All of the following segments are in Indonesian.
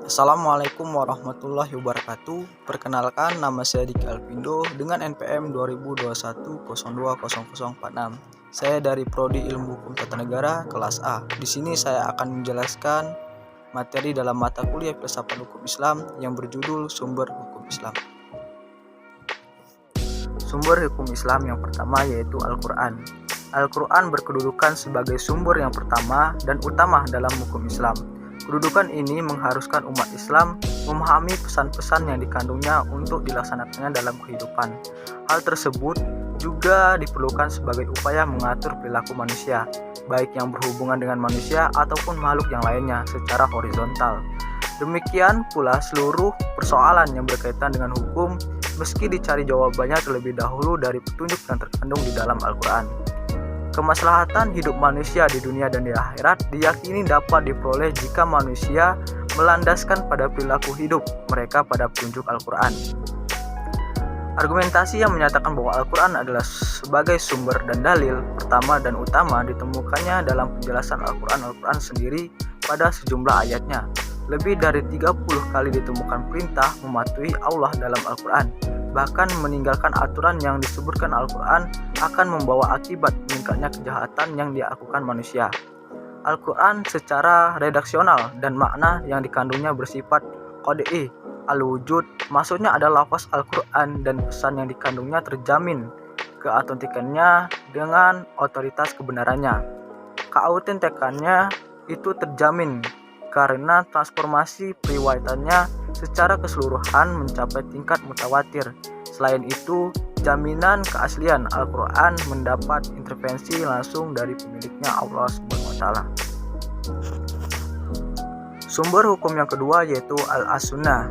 Assalamualaikum warahmatullahi wabarakatuh. Perkenalkan, nama saya Diki Alpindo dengan NPM 2021020046. Saya dari Prodi Ilmu Hukum Tata Negara kelas A. Di sini saya akan menjelaskan materi dalam mata kuliah Filsafat Hukum Islam yang berjudul Sumber Hukum Islam. Sumber hukum Islam yang pertama yaitu Al-Quran. Al-Quran berkedudukan sebagai sumber yang pertama dan utama dalam hukum Islam. Kedudukan ini mengharuskan umat Islam memahami pesan-pesan yang dikandungnya untuk dilaksanakannya dalam kehidupan. Hal tersebut juga diperlukan sebagai upaya mengatur perilaku manusia, baik yang berhubungan dengan manusia ataupun makhluk yang lainnya secara horizontal. Demikian pula seluruh persoalan yang berkaitan dengan hukum, meski dicari jawabannya terlebih dahulu dari petunjuk yang terkandung di dalam Al-Quran. Kemaslahatan hidup manusia di dunia dan di akhirat diyakini dapat diperoleh jika manusia melandaskan pada perilaku hidup mereka pada petunjuk Al-Quran. Argumentasi yang menyatakan bahwa Al-Quran adalah sebagai sumber dan dalil pertama dan utama ditemukannya dalam penjelasan Al-Quran sendiri pada sejumlah ayatnya. Lebih dari 30 kali ditemukan perintah mematuhi Allah dalam Al-Quran. Bahkan meninggalkan aturan yang disebutkan Al-Quran akan membawa akibat meningkatnya kejahatan yang dilakukan manusia. Al-Quran secara redaksional dan makna yang dikandungnya bersifat qad'i al-wujud, maksudnya adalah lafaz Al-Quran dan pesan yang dikandungnya terjamin keautentikannya dengan otoritas kebenarannya. Keautentikannya itu terjamin karena transformasi periwayatannya secara keseluruhan mencapai tingkat mutawatir. Selain itu, jaminan keaslian Al-Quran mendapat intervensi langsung dari pemiliknya Allah SWT. Sumber hukum yang kedua yaitu Al-As-Sunnah.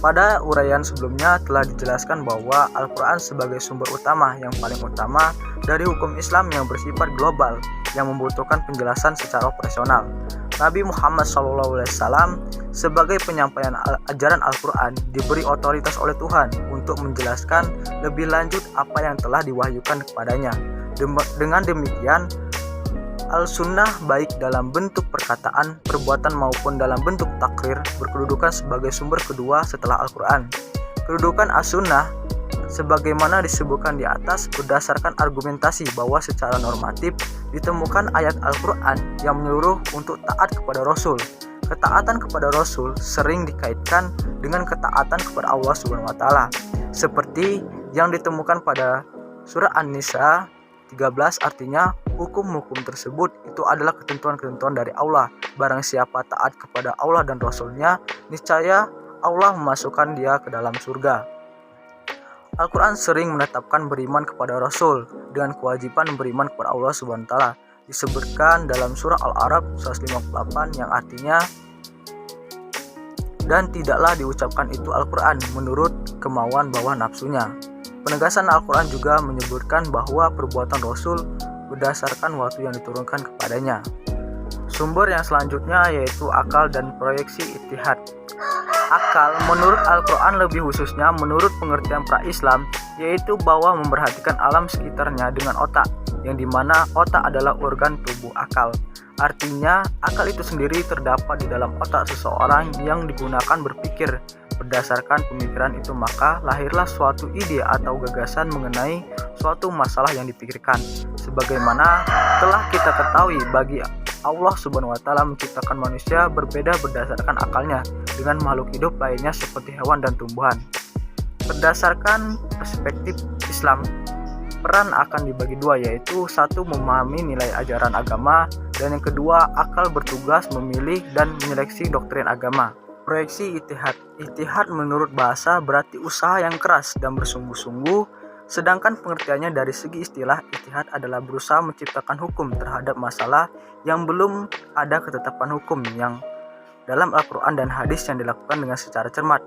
Pada uraian sebelumnya telah dijelaskan bahwa Al-Quran sebagai sumber utama yang paling utama dari hukum Islam yang bersifat global yang membutuhkan penjelasan secara operasional. Nabi Muhammad SAW sebagai penyampaian ajaran Al-Quran diberi otoritas oleh Tuhan untuk menjelaskan lebih lanjut apa yang telah diwahyukan kepadanya. Dengan demikian, Al-Sunnah baik dalam bentuk perkataan, perbuatan maupun dalam bentuk takrir berkedudukan sebagai sumber kedua setelah Al-Quran. Kedudukan As-Sunnah sebagaimana disebutkan di atas berdasarkan argumentasi bahwa secara normatif ditemukan ayat Al-Quran yang menyuruh untuk taat kepada Rasul. Ketaatan kepada Rasul sering dikaitkan dengan ketaatan kepada Allah SWT, seperti yang ditemukan pada surah An-Nisa 13, artinya hukum-hukum tersebut itu adalah ketentuan-ketentuan dari Allah. Barang siapa taat kepada Allah dan Rasulnya, niscaya Allah memasukkan dia ke dalam surga. Al-Quran sering menetapkan beriman kepada Rasul dengan kewajiban beriman kepada Allah SWT. Disebutkan dalam surah Al-A'raf 158 yang artinya, dan tidaklah diucapkan itu Al-Quran menurut kemauan bawah nafsunya. Penegasan Al-Quran juga menyebutkan bahwa perbuatan Rasul berdasarkan waktu yang diturunkan kepadanya. Sumber yang selanjutnya yaitu akal dan proyeksi ijtihad. Akal menurut Al-Quran, lebih khususnya menurut pengertian pra-Islam, yaitu bahwa memperhatikan alam sekitarnya dengan otak, yang dimana otak adalah organ tubuh akal. Artinya, akal itu sendiri terdapat di dalam otak seseorang yang digunakan berpikir. Berdasarkan pemikiran itu maka lahirlah suatu ide atau gagasan mengenai suatu masalah yang dipikirkan. Sebagaimana telah kita ketahui, bagi Allah SWT menciptakan manusia berbeda berdasarkan akalnya dengan makhluk hidup lainnya seperti hewan dan tumbuhan. Berdasarkan perspektif Islam, peran akan dibagi dua, yaitu satu memahami nilai ajaran agama dan yang kedua akal bertugas memilih dan menyeleksi doktrin agama. Proyeksi ijtihad. Ijtihad menurut bahasa berarti usaha yang keras dan bersungguh-sungguh. Sedangkan pengertiannya dari segi istilah, ijtihad adalah berusaha menciptakan hukum terhadap masalah yang belum ada ketetapan hukum yang dalam Al-Quran dan hadis yang dilakukan dengan secara cermat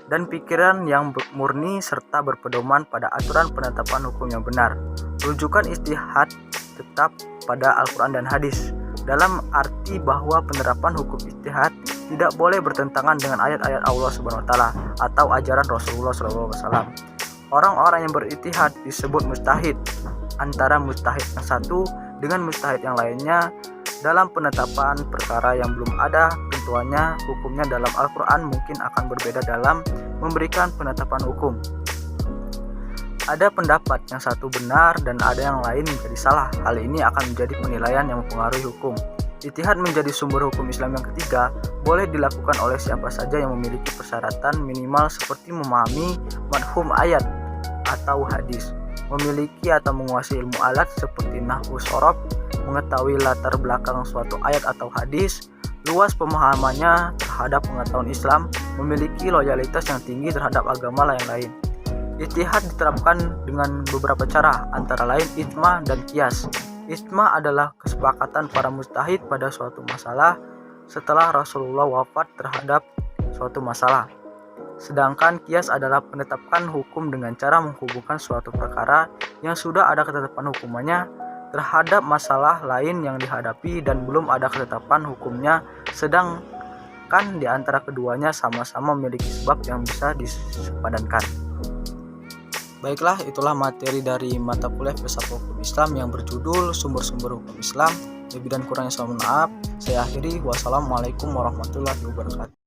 dan pikiran yang murni serta berpedoman pada aturan penetapan hukum yang benar. Rujukan ijtihad tetap pada Al-Quran dan hadis dalam arti bahwa penerapan hukum ijtihad tidak boleh bertentangan dengan ayat-ayat Allah SWT atau ajaran Rasulullah SAW. Orang-orang yang berijtihad disebut mujtahid. Antara mujtahid yang satu dengan mujtahid yang lainnya Dalam penetapan perkara yang belum ada ketentuannya, hukumnya dalam Al-Quran mungkin akan berbeda dalam memberikan penetapan hukum. Ada pendapat yang satu benar dan ada yang lain menjadi salah. Hal ini akan menjadi penilaian yang mempengaruhi hukum. Ijtihad menjadi sumber hukum Islam yang ketiga boleh dilakukan oleh siapa saja yang memiliki persyaratan minimal seperti memahami mafhum ayat atau hadis, memiliki atau menguasai ilmu alat seperti nahwu shorof, mengetahui latar belakang suatu ayat atau hadis, luas pemahamannya terhadap pengetahuan Islam, memiliki loyalitas yang tinggi terhadap agama lain-lain. Ijtihad diterapkan dengan beberapa cara, antara lain ijma dan qiyas. Ijma adalah kesepakatan para mujtahid pada suatu masalah setelah Rasulullah wafat terhadap suatu masalah. Sedangkan qiyas adalah penetapan hukum dengan cara menghubungkan suatu perkara yang sudah ada ketetapan hukumannya terhadap masalah lain yang dihadapi dan belum ada ketetapan hukumnya, sedangkan di antara keduanya sama-sama memiliki sebab yang bisa disepadankan. Baiklah, itulah materi dari mata kuliah Filsafat Hukum Islam yang berjudul Sumber-sumber Hukum Islam. Lebih dan kurangnya saya mohon maaf. Saya akhiri. Wassalamualaikum warahmatullahi wabarakatuh.